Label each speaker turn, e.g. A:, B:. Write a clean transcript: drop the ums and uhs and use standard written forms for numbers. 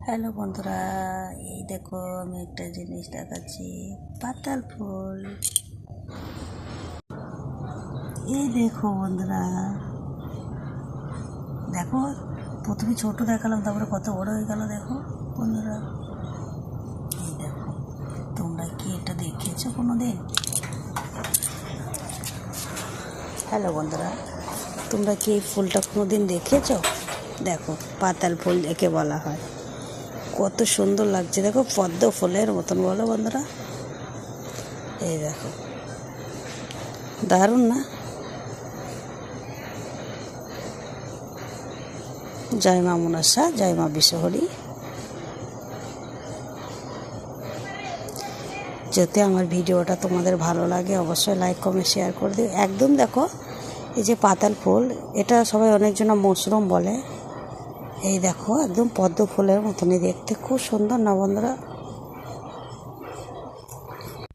A: Hello বন্ধুরা, এই দেখো আমি একটা জিনিস দেখাচ্ছি, পাতাল ফুল। এই দেখো বন্ধুরা, দেখো প্রথমে ছোট দেখালাম, তারপরে কত বড় হয়ে গেল। দেখো বন্ধুরা, এই দেখো, তোমরা কি এটা দেখেছো কোনো দিন? হ্যালো বন্ধুরা, তোমরা কি এই ফুলটা কোনো দিন দেখেছো? দেখো, পাতাল ফুল একে বলা হয়। কত সুন্দর লাগছে, দেখো পদ্ম ফুলের মতন, বলো বন্ধুরা। এই দেখো, দারুণ না? জয় মা মনসা, জয় মা বিশ্বহরি। যাতে আমার ভিডিওটা তোমাদের ভালো লাগে অবশ্যই লাইক কমেন্ট শেয়ার করে দিও। একদম দেখো, এই যে পাতাল ফুল, এটা সবাই অনেকজন মশরুম বলে। এই দেখো, একদম পদ্ম ফুলের মতনই দেখতে, খুব সুন্দর না বন্ধুরা?